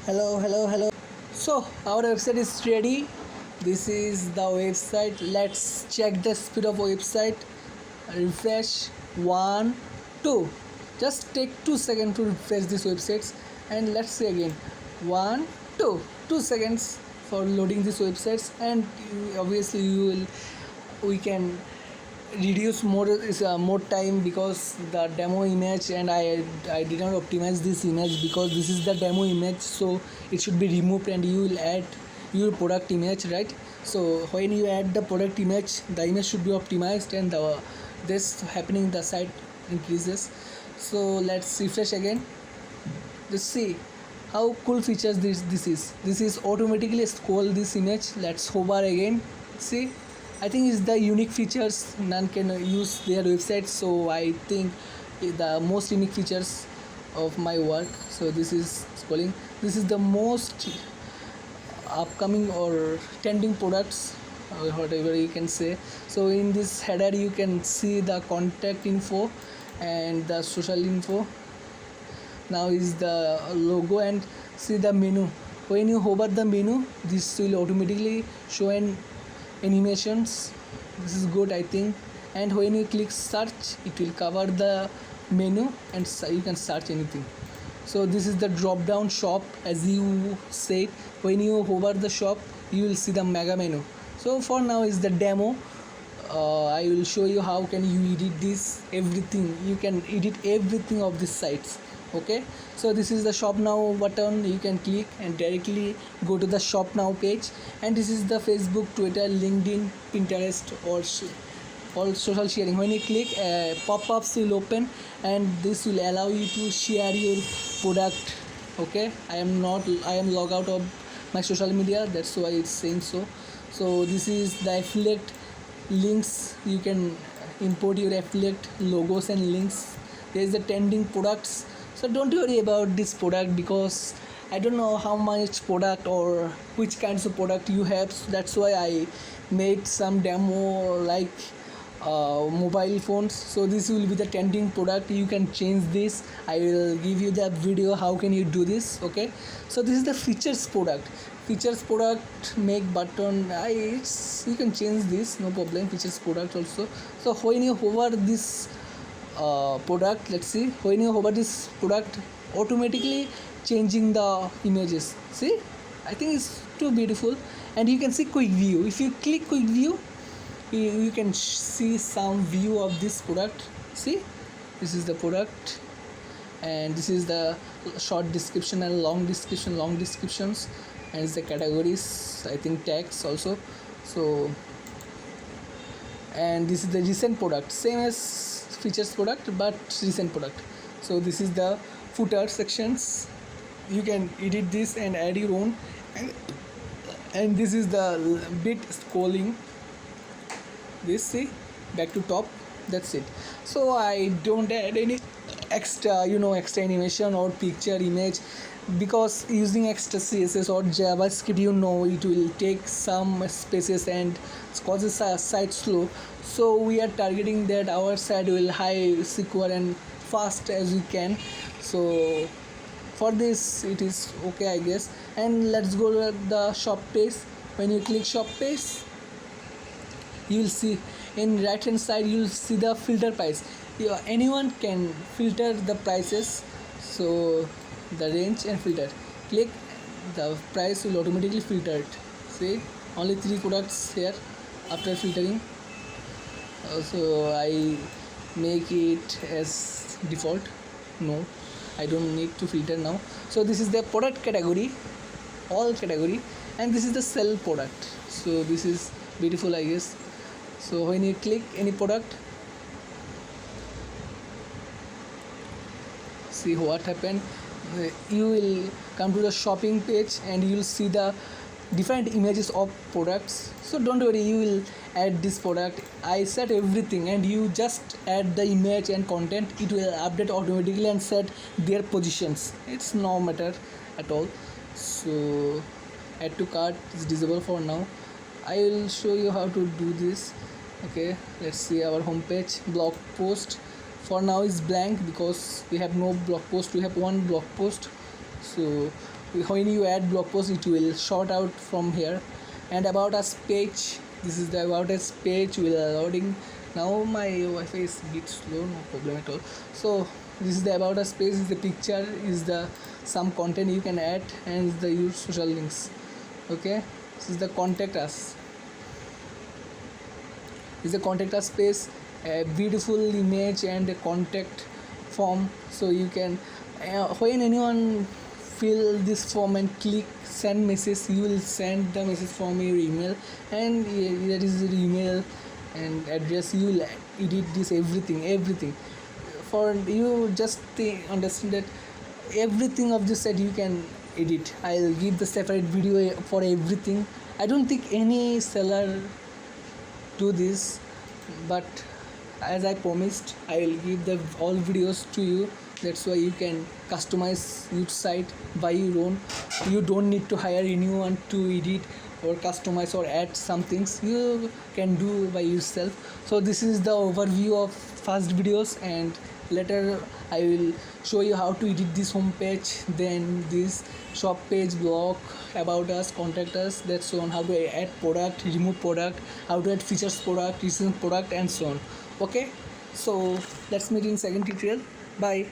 Hello. So our website is ready. This is the website. Let's check the speed of website. Refresh. One, two. Just take 2 seconds to refresh this website, and let's see again. One, two. 2 seconds for loading these websites, and obviously we can reduce more time because the demo image, and I did not optimize this image because this is the demo image, so it should be removed and you will add your product image, right? So when you add the product image, the image should be optimized, and this happening the site increases. So let's refresh again. Let's see how cool features this is automatically scroll this image. Let's hover again. See, I think it's the unique features none can use their website, so I think the most unique features of my work. So this is scrolling. This is the most upcoming or trending products, or whatever you can say. So in this header you can see the contact info and the social info. Now is the logo, and see the menu. When you hover the menu, this will automatically show an animations. This is good, I think. And when you click search, it will cover the menu, and you can search anything. So this is the drop down shop. As you said, when you hover the shop, you will see the mega menu. So for now is the demo. I will show you how can you edit this everything. You can edit everything of these sites. Okay, so this is the shop now button. You can click and directly go to the shop now page, and this is the Facebook, Twitter, LinkedIn, Pinterest, or all social sharing. When you click, pop-ups will open, and this will allow you to share your product. Okay, I am logged out of my social media, that's why it's saying so. So this is the affiliate links. You can import your affiliate logos and links. There is the trending products. So don't worry about this product because I don't know how much product or which kinds of product you have. So that's why I made some demo like mobile phones. So this will be the trending product. You can change this. I will give you the video how can you do this. Okay, so this is the features product make button. You can change this, no problem. Features product also. So when you hover this product, let's see, when you hover this product, automatically changing the images. See, I think it's too beautiful. And you can see quick view. If you click quick view, you can see some view of this product. See, this is the product, and this is the short description and long descriptions, and it's the categories, I think tags also. So, and this is the recent product, same as features product but recent product. So this is the footer sections. You can edit this and add your own, and this is the bit scrolling. This, see, back to top. That's it. So I don't add any extra animation or picture image, because using extra css or javascript, it will take some spaces and causes a site slow. So we are targeting that our site will high secure and fast as we can. So for this it is okay, I guess. And let's go to the shop page. When you click shop page, you will see in right hand side, you will see the filter price. Anyone can filter the prices. So the range and filter, click, the price will automatically filter it. See, only 3 products here after filtering. So I make it as default. No, I don't need to filter now. So this is the product category, all category, and this is the sell product. So this is beautiful, I guess. So when you click any product, see what happened. You will come to the shopping page, and you will see the different images of products. So don't worry, you will add this product. I set everything, and you just add the image and content. It will update automatically and set their positions. It's no matter at all. So add to cart is disabled for now. I will show you how to do this. Okay, let's see our homepage. Blog post for now is blank because we have no blog post. We have one blog post. So when you add blog post, it will sort out from here. And about us page, this is the about us page will loading. Now my Wi-Fi is a bit slow, no problem at all. So this is the about us page, is the picture, is the some content you can add, and the use social links. Okay, this is the contact us. Is the contact us space, a beautiful image and a contact form, so you can when anyone fill this form and click send message, you will send the message from your email, and that is your email and address. You will edit this everything for you. Just understand that everything of this set you can edit. I'll give the separate video for everything. I don't think any seller do this, but as I promised, I will give the all videos to you. That's why you can customize your site by your own. You don't need to hire anyone to edit or customize or add some things. You can do by yourself. So this is the overview of first videos, and later I will show you how to edit this home page, then this shop page, blog, about us, contact us, that's so on, how to add product, remove product, how to add features product, recent product, and so on. Okay, so let's meet in second tutorial. Bye.